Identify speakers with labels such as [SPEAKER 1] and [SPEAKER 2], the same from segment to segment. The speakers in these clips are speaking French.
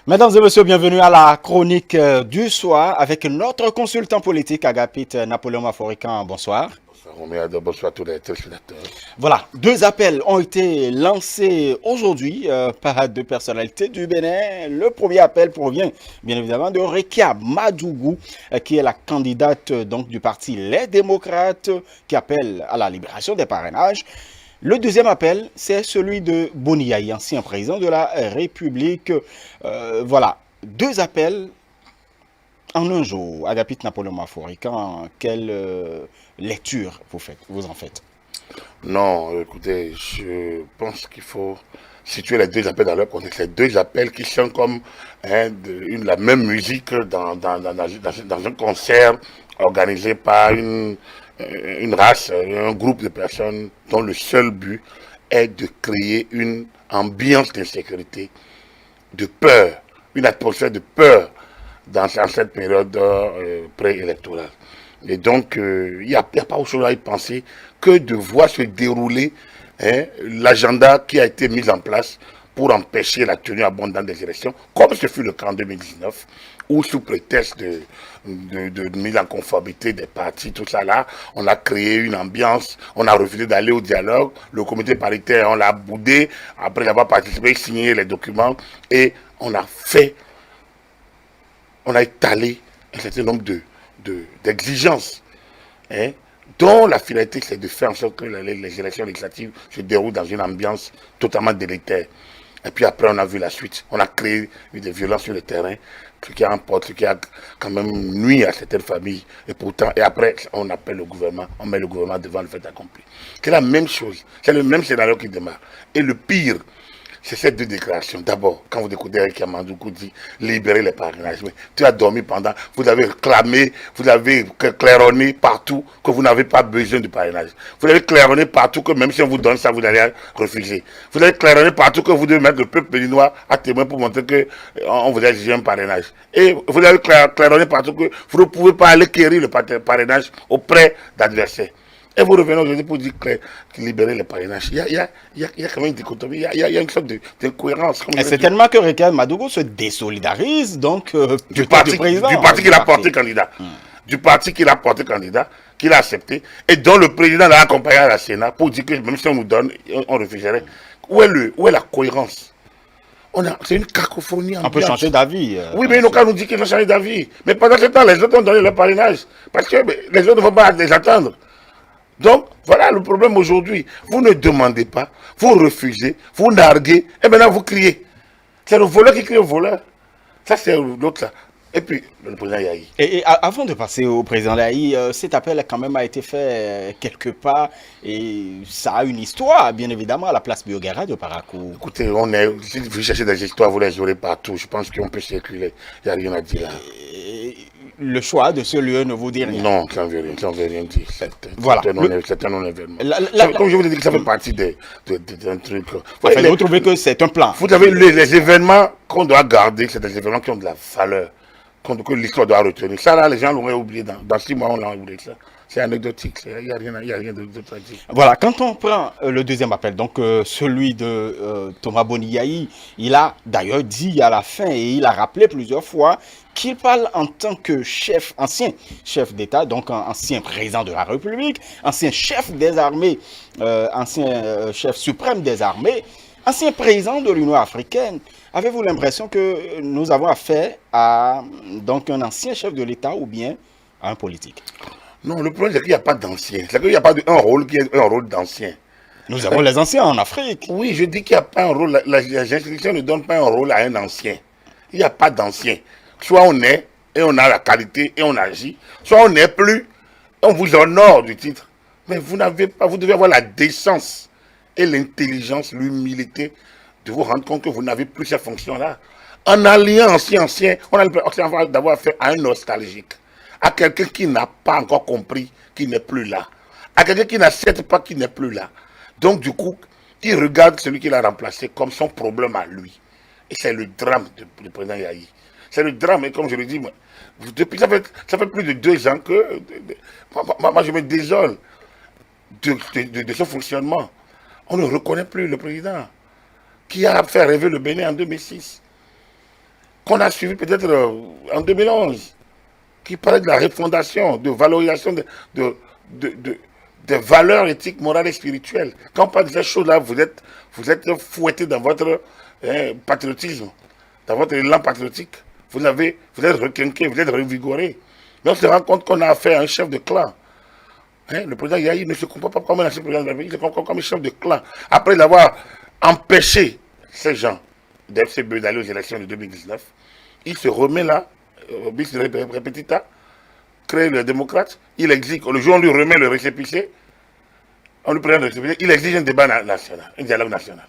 [SPEAKER 1] Mesdames et messieurs, bienvenue à la chronique du soir avec notre consultant politique Agapit Napoléon Maforican. Bonsoir.
[SPEAKER 2] Bonsoir Roméado, bonsoir à tous les téléspectateurs.
[SPEAKER 1] Voilà, deux appels ont été lancés aujourd'hui par deux personnalités du Bénin. Le premier appel provient bien évidemment de Rekia Madougou, qui est la candidate donc du parti Les Démocrates, qui appelle à la libération des parrainages. Le deuxième appel, c'est celui de Boniaï, ancien président de la République. Voilà, deux appels en un jour. Agapit Napoléon Maforican, quelle lecture vous en faites?
[SPEAKER 2] Non, écoutez, je pense qu'il faut situer les deux appels dans leur contexte. Les deux appels qui sont comme la même musique dans un concert organisé par une race, un groupe de personnes dont le seul but est de créer une ambiance d'insécurité, de peur, une atmosphère de peur dans cette période préélectorale. Et donc, il n'y a pas autre chose à y penser que de voir se dérouler l'agenda qui a été mis en place pour empêcher la tenue abondante des élections, comme ce fut le cas en 2019, où sous prétexte de mise en conformité des partis, tout ça là, on a créé une ambiance, on a refusé d'aller au dialogue, le comité paritaire, on l'a boudé, après avoir participé, signé les documents, et on a étalé un certain nombre d'exigences, dont la finalité c'est de faire en sorte que les élections législatives se déroulent dans une ambiance totalement délétère. Et puis après on a vu la suite, on a créé des violences sur le terrain, ce qui ce qui a quand même nuit à certaines familles, et après on appelle le gouvernement, on met le gouvernement devant le fait accompli. C'est la même chose, c'est le même scénario qui démarre. Et le pire, c'est ces deux déclarations. D'abord, quand vous écoutez Eric Yamandoukou dit libérer les parrainages. Mais tu as dormi pendant, vous avez clamé, vous avez claironné partout que vous n'avez pas besoin de parrainage. Vous avez claironné partout que même si on vous donne ça, vous allez refuser. Vous avez claironné partout que vous devez mettre le peuple béninois à témoin pour montrer qu'on vous a exigé un parrainage. Et vous avez claironné partout que vous ne pouvez pas aller quérir le parrainage auprès d'adversaires. Et vous revenez aujourd'hui pour dire que libérer les parrainages. Il y a quand même une dichotomie, il y a une sorte d'incohérence.
[SPEAKER 1] C'est tellement que Rekia Madougou se désolidarise donc
[SPEAKER 2] du parti qu'il a porté candidat. Du parti qu'il a porté candidat, qu'il a accepté, et dont le président l'a accompagné à la Sénat pour dire que même si on nous donne, on refuserait. Où est la cohérence? C'est une cacophonie.
[SPEAKER 1] On peut changer d'avis.
[SPEAKER 2] Oui, mais nos cas nous dit qu'ils vont changer d'avis. Mais pendant ce temps, les autres ont donné leur parrainage. Parce que les autres ne vont pas les attendre. Donc, voilà le problème aujourd'hui. Vous ne demandez pas, vous refusez, vous narguez, et maintenant vous criez. C'est le voleur qui crie au voleur. Ça, c'est l'autre là. Et puis, le président Yahi.
[SPEAKER 1] Et avant de passer au président Yahi, cet appel quand même a été fait quelque part, et ça a une histoire, bien évidemment, à la place Biogara de Parakou.
[SPEAKER 2] Écoutez, si vous cherchez des histoires, vous les aurez partout. Je pense qu'on peut circuler. Il n'y a rien à dire là.
[SPEAKER 1] Le choix de ce lieu ne vous dit rien.
[SPEAKER 2] Non, ça ne veut rien dire.
[SPEAKER 1] Voilà.
[SPEAKER 2] C'est un non-événement. Comme je vous l'ai dit, ça fait partie d'un truc.
[SPEAKER 1] Vous trouvez que c'est un plan.
[SPEAKER 2] Vous avez les événements qu'on doit garder, c'est des événements qui ont de la valeur, que l'histoire doit retenir. Ça, là, les gens l'auraient oublié. Dans 6 mois, on l'a oublié. Ça. C'est anecdotique. Il n'y a rien de tragique.
[SPEAKER 1] Voilà, quand on prend le deuxième appel, donc celui de Thomas Boniaï, il a d'ailleurs dit à la fin, et il a rappelé plusieurs fois, qu'il parle en tant que ancien chef d'État, donc ancien président de la République, ancien chef des armées, ancien chef suprême des armées, ancien président de l'Union africaine. Avez-vous l'impression que nous avons affaire à donc, un ancien chef de l'État ou bien à un politique?
[SPEAKER 2] Non, le problème, c'est qu'il n'y a pas d'ancien. C'est qu'il n'y a pas un rôle qui est un rôle d'ancien.
[SPEAKER 1] Nous avons les anciens en Afrique.
[SPEAKER 2] Oui, je dis qu'il n'y a pas un rôle. Les institutions ne donnent pas un rôle à un ancien. Il n'y a pas d'ancien. Soit on est, et on a la qualité, et on agit. Soit on n'est plus, on vous honore du titre. Mais vous devez avoir la décence et l'intelligence, l'humilité de vous rendre compte que vous n'avez plus ces fonctions-là. En alliant ancien, on a l'impression d'avoir affaire à un nostalgique, à quelqu'un qui n'a pas encore compris, qui n'est plus là, à quelqu'un qui n'accepte pas, qui n'est plus là. Donc du coup, il regarde celui qui l'a remplacé comme son problème à lui. Et c'est le drame du président Yahi. C'est le drame, et comme je le dis, depuis ça fait plus de 2 ans que moi je me désole de ce fonctionnement. On ne reconnaît plus le président qui a fait rêver le Bénin en 2006. qu'on a suivi peut-être en 2011, qui parlait de la refondation, de valorisation des valeurs éthiques, morales et spirituelles. Quand on parle de ces choses-là, vous êtes fouetté dans votre patriotisme, dans votre élan patriotique. Vous êtes requinqué, vous êtes revigoré. Mais on se rend compte qu'on a affaire à un chef de clan. Le président Yahi ne se comporte pas comme un ancien président de la République, il se comporte comme un chef de clan. Après l'avoir empêché, ces gens, d'FCB d'aller aux élections de 2019, il se remet là, bis repetita, crée le démocrate, il exige, le jour où on lui remet le récépissé, on lui prend le récépissé, il exige un débat national, un dialogue national.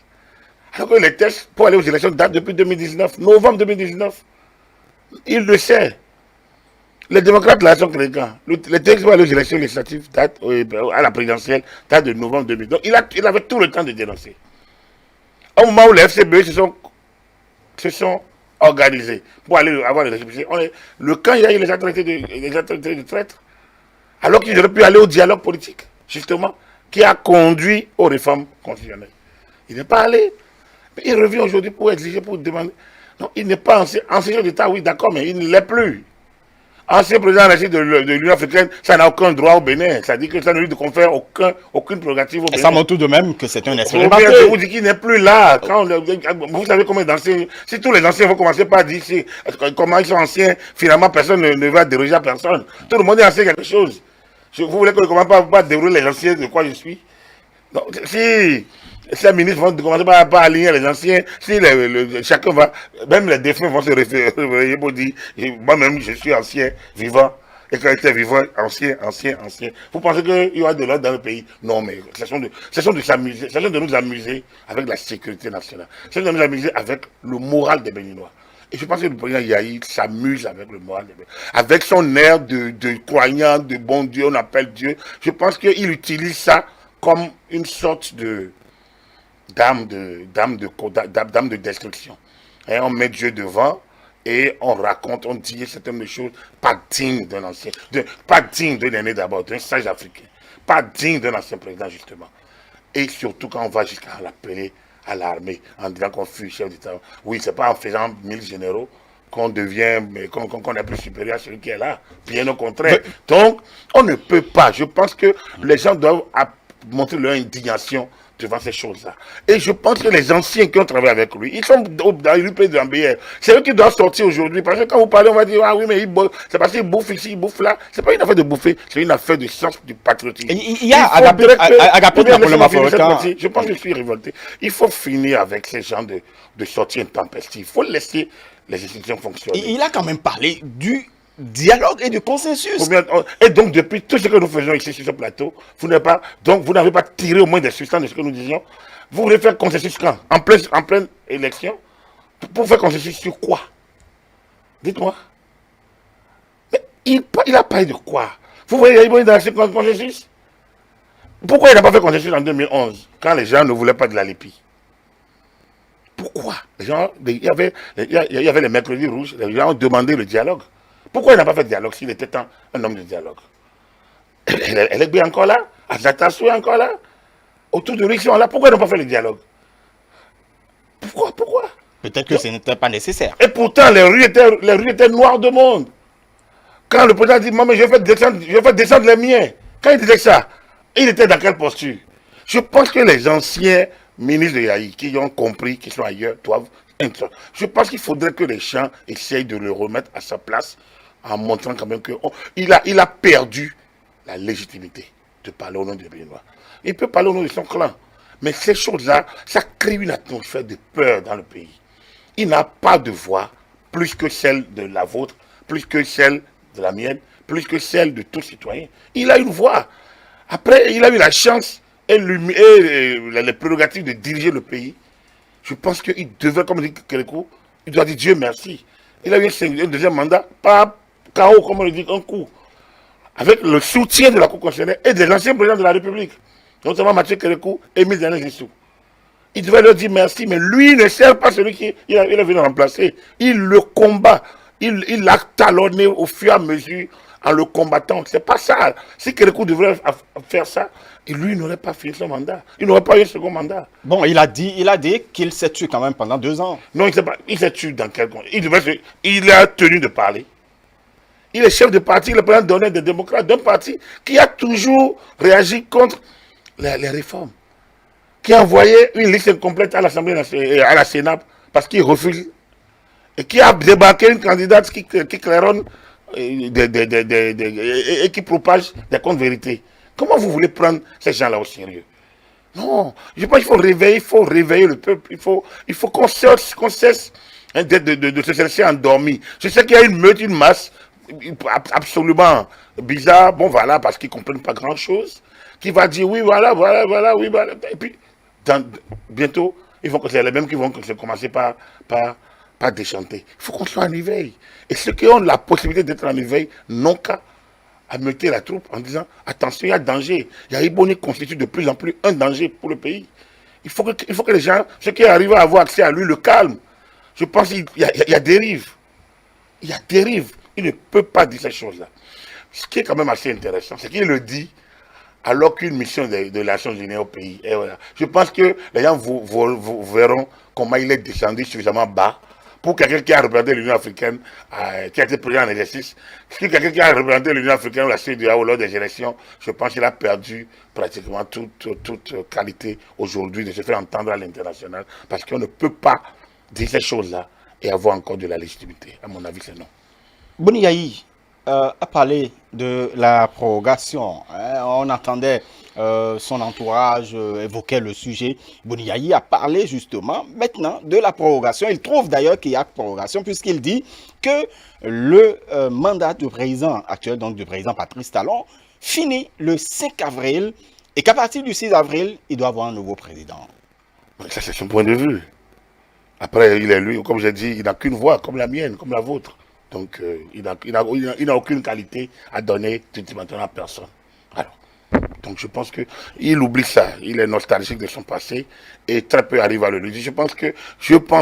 [SPEAKER 2] Alors que les tests pour aller aux élections datent depuis 2019, novembre 2019. Il le sait. Les démocrates là sont créés. Les textes pour aller aux élections législatives datent, à la présidentielle datent de novembre 2019. Donc il avait tout le temps de dénoncer. Au moment où les FCB se sont organisés pour aller avoir les récépissés, le camp il les a traités de traîtres. Alors qu'ils auraient pu aller au dialogue politique, justement, qui a conduit aux réformes constitutionnelles. Il n'est pas allé. Mais il revient aujourd'hui pour exiger, pour demander. Non, il n'est pas ancien d'État, oui, d'accord, mais il ne l'est plus. Ancien président de l'Union africaine, ça n'a aucun droit au Bénin. Ça dit que ça ne lui confère aucune prérogative au Bénin.
[SPEAKER 1] Et ça montre tout de même que c'est un esprit.
[SPEAKER 2] Je vous dis qu'il n'est plus là. Vous savez combien d'anciens. Si tous les anciens vont commencer par dire comment ils sont anciens, finalement personne ne va déroger à personne. Tout le monde est ancien quelque chose. Vous voulez que je ne commence pas à dérouler les anciens de quoi je suis? Non, si ces ministres vont commencer par aligner les anciens, si chacun va, même les défunts vont se référer pour dire, moi-même je suis ancien, vivant, et quand j'étais vivant, ancien. Vous pensez qu'il y aura de l'ordre dans le pays? Non, mais cessons de nous amuser avec la sécurité nationale. Cessons de nous amuser avec le moral des Béninois. Et je pense que le président Yahi s'amuse avec le moral des Béninois. Avec son air de croyant, de bon Dieu, on appelle Dieu. Je pense qu'il utilise ça comme une sorte d'âme de destruction. Et on met Dieu devant et on raconte, on dit certaines choses pas dignes d'un ancien, pas dignes d'un aîné d'abord, d'un sage africain, pas dignes d'un ancien président justement. Et surtout quand on va jusqu'à l'appeler à l'armée en disant qu'on fut chef d'État. Oui, c'est pas en faisant 1000 généraux qu'on devient, qu'on est plus supérieur à celui qui est là. Bien au contraire. Donc, on ne peut pas. Je pense que les gens doivent montrer leur indignation devant ces choses-là. Et je pense que les anciens qui ont travaillé avec lui, ils sont dans l'UP de l'Ambert. C'est eux qui doivent sortir aujourd'hui. Parce que quand vous parlez, on va dire, ah oui, mais c'est parce qu'il bouffe ici, il bouffe là. C'est pas une affaire de bouffer, c'est une affaire de sens du patriotisme.
[SPEAKER 1] Il y a Agapit Napoléon Maforika.
[SPEAKER 2] Je pense que je suis révolté. Il faut finir avec ces gens de sorties intempestives. Il faut laisser les institutions fonctionner.
[SPEAKER 1] Il a quand même parlé du dialogue et du consensus.
[SPEAKER 2] Et donc, depuis tout ce que nous faisons ici sur ce plateau, vous n'avez pas tiré au moins des substances de ce que nous disions. Vous voulez faire consensus quand? En pleine élection? Pour faire consensus sur quoi? Dites-moi. Mais il a parlé de quoi? Vous voyez, il y a dans ce consensus? Pourquoi il n'a pas fait consensus en 2011, quand les gens ne voulaient pas de la Lépi? Pourquoi? Il y avait les mercredis rouges, les gens ont demandé le dialogue. Pourquoi il n'a pas fait de dialogue s'il était un homme de dialogue? Elle est bien encore là, Azatassou est encore là, autour de lui ils sont là. Pourquoi ils n'ont pas fait le dialogue? Pourquoi?
[SPEAKER 1] Peut-être que ce n'était pas nécessaire.
[SPEAKER 2] Et pourtant, les rues étaient noires de monde. Quand le président dit, mais je vais descendre les miens. Quand il disait ça, il était dans quelle posture? Je pense que les anciens ministres de Yahi, qui ont compris, qui sont ailleurs, doivent. Je pense qu'il faudrait que les gens essayent de le remettre à sa place en montrant quand même qu'il a perdu la légitimité de parler au nom des Béninois. Il peut parler au nom de son clan. Mais ces choses-là, ça crée une atmosphère de peur dans le pays. Il n'a pas de voix plus que celle de la vôtre, plus que celle de la mienne, plus que celle de tout citoyen. Il a une voix. Après, il a eu la chance et les prérogatives de diriger le pays. Je pense qu'il devait, comme dit Kérékou, il doit dire Dieu merci. Il a eu un deuxième mandat, pas KO, comme on le dit, un coup. Avec le soutien de la Cour constitutionnelle et des anciens présidents de la République, notamment Mathieu Kérékou et Émile Daniel Zissou. Il devait leur dire merci, mais lui ne sert pas celui qui il a venu remplacer. Il le combat. Il l'a talonné au fur et à mesure en le combattant. C'est pas ça. Si Kérékou devrait faire ça, lui n'aurait pas fini son mandat. Il n'aurait pas eu un second mandat.
[SPEAKER 1] Bon, il a dit qu'il s'est tué quand même pendant 2 ans.
[SPEAKER 2] Non, il s'est tué dans quel contexte? Il a tenu de parler. Il est chef de parti, le président d'honneur des démocrates, d'un parti qui a toujours réagi contre les réformes. Qui a envoyé une liste incomplète à l'Assemblée nationale, à la Sénat, parce qu'il refuse. Et qui a débarqué une candidate qui claironne et qui propage des contre-vérités. Comment vous voulez prendre ces gens-là au sérieux? Non, je pense qu'il faut réveiller le peuple. Il faut qu'on cesse hein, de se laisser endormi. Je sais qu'il y a une meute, une masse absolument bizarre, bon voilà, parce qu'ils ne comprennent pas grand-chose, qui va dire oui, voilà, oui, voilà. Et puis, bientôt, ils vont c'est les mêmes qui vont commencer par déchanter. Il faut qu'on soit en éveil. Et ceux qui ont la possibilité d'être en éveil n'ont qu'à ameuter la troupe en disant attention, il y a danger. Yaïboni constitue de plus en plus un danger pour le pays. Il faut que les gens, ceux qui arrivent à avoir accès à lui, le calment. Je pense qu'il y a dérive. Il y a dérive. Il ne peut pas dire ces choses-là. Ce qui est quand même assez intéressant, c'est qu'il le dit alors qu'une mission de la Nations Unies au pays. Et voilà. Je pense que les gens vous verront comment il est descendu suffisamment bas pour quelqu'un qui a représenté l'Union africaine, qui a été président en exercice. Si quelqu'un qui a représenté l'Union africaine ou la CEDEAO lors des élections, je pense qu'il a perdu pratiquement toute qualité aujourd'hui de se faire entendre à l'international parce qu'on ne peut pas dire ces choses-là et avoir encore de la légitimité. À mon avis, c'est non.
[SPEAKER 1] Boni Yayi a parlé de la prorogation. Hein. On entendait son entourage évoquer le sujet. Boni Yayi a parlé justement maintenant de la prorogation. Il trouve d'ailleurs qu'il y a prorogation puisqu'il dit que le mandat du président actuel, donc du président Patrice Talon, finit le 5 avril et qu'à partir du 6 avril, il doit avoir un nouveau président.
[SPEAKER 2] Ça, c'est son point de vue. Après, il est lui, comme j'ai dit, il n'a qu'une voix, comme la mienne, comme la vôtre. Donc, il n'a aucune qualité à donner maintenant à personne. Alors, donc je pense qu'il oublie ça. Il est nostalgique de son passé et très peu arrive à le dire. Je pense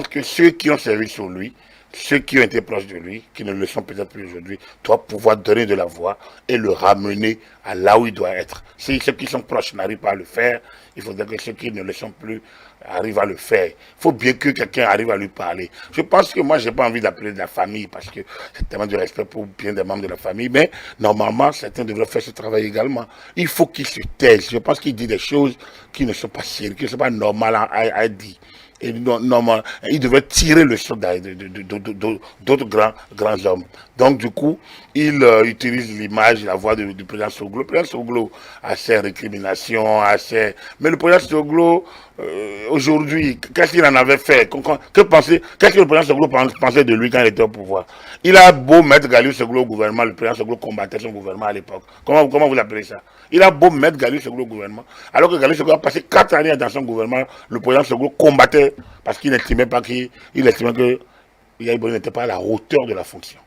[SPEAKER 2] que ceux qui ont servi sur lui, ceux qui ont été proches de lui, qui ne le sont peut-être plus aujourd'hui, doivent pouvoir donner de la voix et le ramener à là où il doit être. Si ceux qui sont proches n'arrivent pas à le faire, il faudrait que ceux qui ne le sont plus arrivent à le faire. Il faut bien que quelqu'un arrive à lui parler. Je pense que moi, je n'ai pas envie d'appeler de la famille parce que c'est tellement de respect pour bien des membres de la famille, mais normalement, certains devraient faire ce travail également. Il faut qu'il se taise. Je pense qu'il dit des choses qui ne sont pas sérieuses, qui ne sont pas normales à dire. Et normalement, il devait tirer le sort d'autres grands hommes. Donc, du coup, il utilise l'image, la voix du président Soglo. Le président Soglo a ses récriminations, mais le président Soglo, aujourd'hui, qu'est-ce qu'il en avait fait? Qu'est-ce que le président Soglo pensait de lui quand il était au pouvoir? Il a beau mettre Galiou Soglo au gouvernement, le président Soglo combattait son gouvernement à l'époque. Comment vous appelez ça? Il a beau mettre Galiou Soglo au gouvernement, alors que Galiou Soglo a passé 4 années dans son gouvernement, le président Soglo combattait parce qu'il n'estimait pas qu'il estimait que Yaïboni n'était pas à la hauteur de la fonction.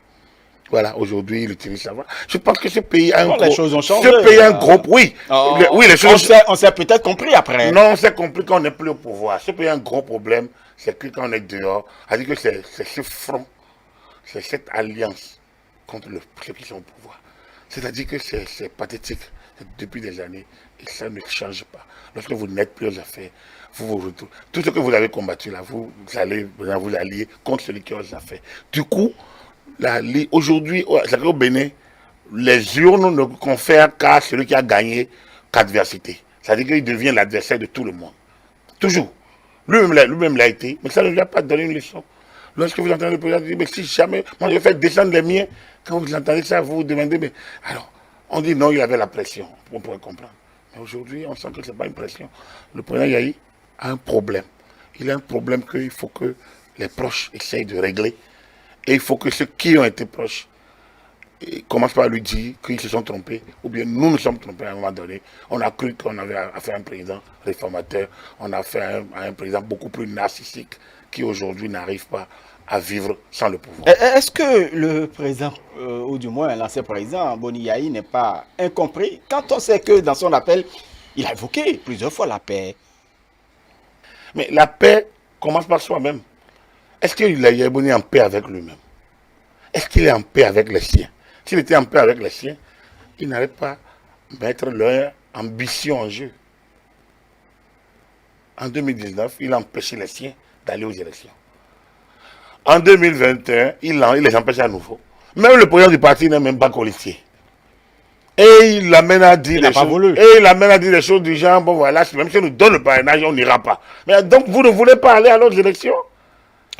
[SPEAKER 2] Voilà, aujourd'hui, il utilise sa voix. Je pense que ce pays a un
[SPEAKER 1] gros... Les choses ont changé.
[SPEAKER 2] Ce pays a un gros... Oui,
[SPEAKER 1] oui, les choses... On s'est peut-être compris après.
[SPEAKER 2] Non, on s'est compris quand on n'est plus au pouvoir. Ce pays a un gros problème, c'est que quand on est dehors, c'est-à-dire que c'est ce front, c'est cette alliance contre ceux qui sont au pouvoir. C'est-à-dire que c'est pathétique depuis des années et ça ne change pas. Lorsque vous n'êtes plus aux affaires, vous retrouvez. Tout ce que vous avez combattu là, vous allez vous allier contre celui qui est aux affaires. Du coup, aujourd'hui, au Bénin, les urnes ne confèrent qu'à celui qui a gagné qu'adversité. C'est-à-dire qu'il devient l'adversaire de tout le monde. Toujours. Lui-même l'a été, mais ça ne lui a pas donné une leçon. Lorsque vous entendez le président dire, mais si jamais, moi je vais faire descendre les miens, quand vous entendez ça, vous vous demandez, mais alors, on dit non, il avait la pression, on pourrait comprendre. Mais aujourd'hui, on sent que ce n'est pas une pression. Le président Yahi a un problème. Il a un problème qu'il faut que les proches essayent de régler. Et il faut que ceux qui ont été proches commencent par lui dire qu'ils se sont trompés, ou bien nous nous sommes trompés à un moment donné. On a cru qu'on avait affaire à un président réformateur, on a affaire à un président beaucoup plus narcissique qui aujourd'hui n'arrive pas à vivre sans le pouvoir.
[SPEAKER 1] Est-ce que le président, ou du moins l'ancien président, Boni Yayi, n'est pas incompris quand on sait que dans son appel, il a évoqué plusieurs fois la paix?
[SPEAKER 2] Mais la paix commence par soi-même. Est-ce qu'il est en paix avec lui-même? Est-ce qu'il est en paix avec les siens? S'il était en paix avec les siens, il n'allait pas mettre leur ambition en jeu. En 2019, il a empêché les siens d'aller aux élections. En 2021, il les empêche à nouveau. Même le président du parti n'est même pas colistier. Et il l'amène à dire des choses. Et il l'amène à dire des choses du genre, bon voilà, même si on nous donne le parrainage, on n'ira pas. Mais donc vous ne voulez pas aller à l'autre élection?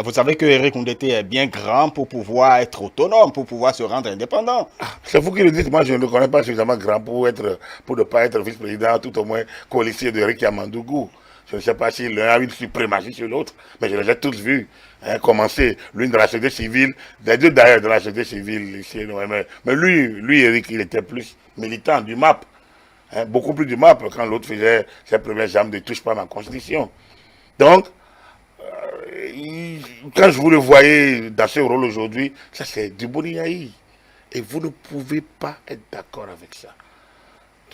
[SPEAKER 1] Vous savez que Eric Ndete est bien grand pour pouvoir être autonome, pour pouvoir se rendre indépendant.
[SPEAKER 2] C'est vous qui le dites, moi je ne le connais pas suffisamment grand pour ne pas être vice-président, tout au moins colistier de Eric Yamandougou. Je ne sais pas si l'un a une suprématie sur l'autre, mais je les ai tous vus. Hein, commencer, l'une de la société civile, les deux d'ailleurs de la société civile ici. Mais lui, Eric, il était plus militant du MAP. Hein, beaucoup plus du MAP quand l'autre faisait ses premières jambes de touche pas ma constitution. Donc, quand je vous le voyais dans ce rôle aujourd'hui, ça c'est du Boniaï. Et vous ne pouvez pas être d'accord avec ça.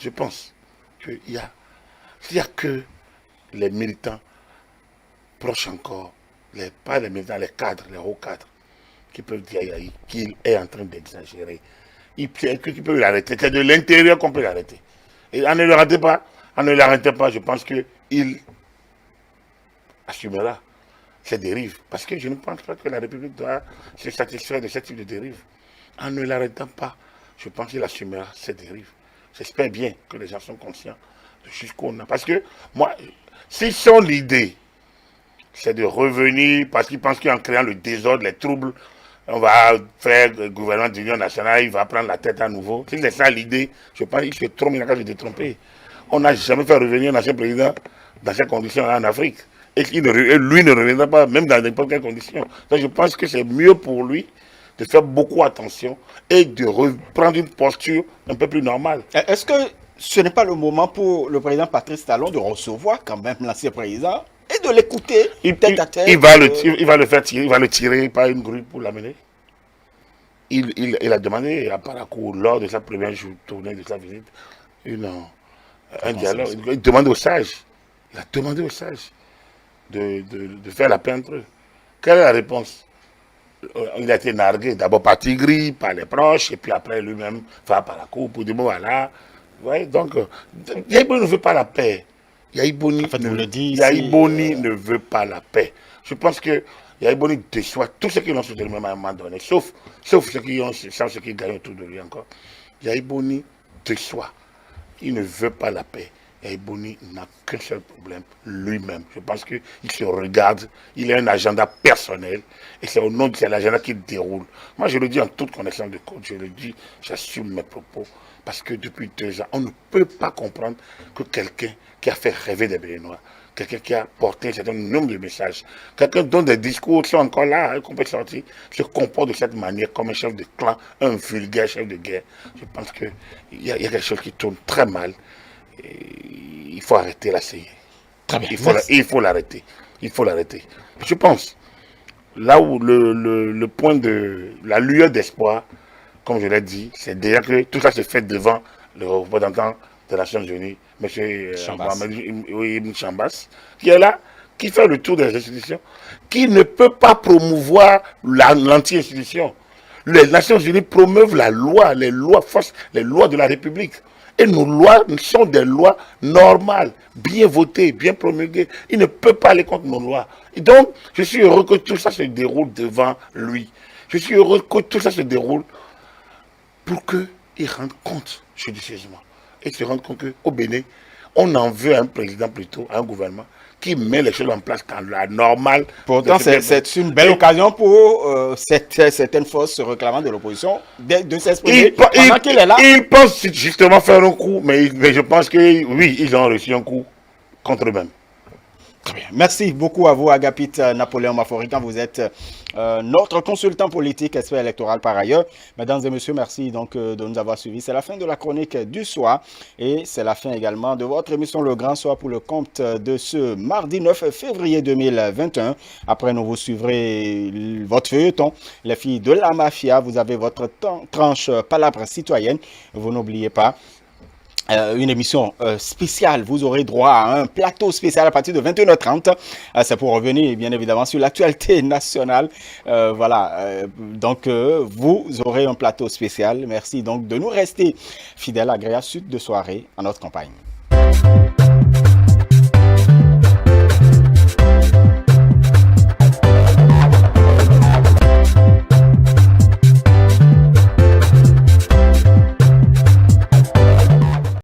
[SPEAKER 2] Je pense qu'il y a que les militants proches encore, pas les militants, les cadres, les hauts cadres, qui peuvent dire qu'il est en train d'exagérer. Qui peut l'arrêter. C'est de l'intérieur qu'on peut l'arrêter. Et en ne l'arrêtez pas, je pense qu'il assumera ces dérives. Parce que je ne pense pas que la République doit se satisfaire de ce type de dérives. En ne l'arrêtant pas, je pense qu'il assumera ces dérives. J'espère bien que les gens sont conscients de jusqu'où on a. Parce que moi, si son idée, c'est de revenir, parce qu'il pense qu'en créant le désordre, les troubles, on va faire le gouvernement d'union nationale, il va prendre la tête à nouveau. Si c'est ça l'idée, je pense qu'il se trompe, il n'a qu'à se détromper. On n'a jamais fait revenir un ancien président dans ces conditions-là en Afrique. Et lui ne reviendra pas, même dans n'importe quelle condition. Donc je pense que c'est mieux pour lui de faire beaucoup attention et de reprendre une posture un peu plus normale.
[SPEAKER 1] Est-ce que ce n'est pas le moment pour le président Patrice Talon de recevoir quand même l'ancien président et de l'écouter tête à tête?
[SPEAKER 2] Il va le faire tirer, il va le tirer par une grue pour l'amener. Il a demandé à Parakou, lors de sa première tournée de sa visite, un dialogue. Il demande aux sages. Il a demandé aux sages de faire la paix entre eux. Quelle est la réponse? Il a été nargué d'abord par Tigri, par les proches, et puis après lui-même va par la cour pour dire bon voilà. Ouais, donc, Yaïboni ne veut pas la paix. Yaïboni ne veut pas la paix. Je pense que Yaïboni déçoit tous ceux qui l'ont soutenu même à un moment donné, sauf ceux qui gagnent autour de lui encore. Yaïboni déçoit. Il ne veut pas la paix. Yaïboni n'a qu'un seul problème, lui-même. Je pense qu'il se regarde, il a un agenda personnel, et c'est au nom de cet agenda qu'il déroule. Moi, je le dis en toute connaissance de cause, je le dis, j'assume mes propos, parce que depuis 2 ans, on ne peut pas comprendre que quelqu'un qui a fait rêver des Béninois, quelqu'un qui a porté un certain nombre de messages, quelqu'un dont des discours sont encore là, hein, qu'on peut sortir, se comporte de cette manière comme un chef de clan, un vulgaire chef de guerre. Je pense qu'il y a quelque chose qui tourne très mal. Il faut arrêter la CIE. Il faut l'arrêter. Il faut l'arrêter. Je pense, là où le point de la lueur d'espoir, comme je l'ai dit, c'est déjà que tout ça se fait devant le représentant des Nations Unies, M. Mohamed Ibn Chambas, qui est là, qui fait le tour des institutions, qui ne peut pas promouvoir l'anti-institution. Les Nations Unies promeuvent la loi, les lois de la République. Et nos lois sont des lois normales, bien votées, bien promulguées. Il ne peut pas aller contre nos lois. Et donc, je suis heureux que tout ça se déroule devant lui. Je suis heureux que tout ça se déroule pour qu'il rende compte judicieusement. Et se rende compte qu'au Bénin, on en veut un président plutôt, un gouvernement, qui met les choses en place dans la normale.
[SPEAKER 1] Pourtant, c'est une belle occasion pour certaines forces se réclamant de l'opposition de s'exprimer pendant qu'il est là.
[SPEAKER 2] Ils pensent justement faire un coup, mais je pense que oui, ils ont reçu un coup contre eux-mêmes.
[SPEAKER 1] Très bien. Merci beaucoup à vous, Agapit Napoléon Maforican. Vous êtes notre consultant politique, expert électoral par ailleurs. Mesdames et messieurs, merci donc de nous avoir suivis. C'est la fin de la chronique du soir et c'est la fin également de votre émission Le Grand Soir pour le compte de ce mardi 9 février 2021. Après, nous vous suivrez votre feuilleton, les filles de la mafia. Vous avez votre tranche palabre citoyenne. Vous n'oubliez pas. une émission spéciale. Vous aurez droit à un plateau spécial à partir de 21h30. C'est pour revenir, bien évidemment, sur l'actualité nationale. Donc, vous aurez un plateau spécial. Merci donc de nous rester fidèles, agréables suite de soirée à notre campagne.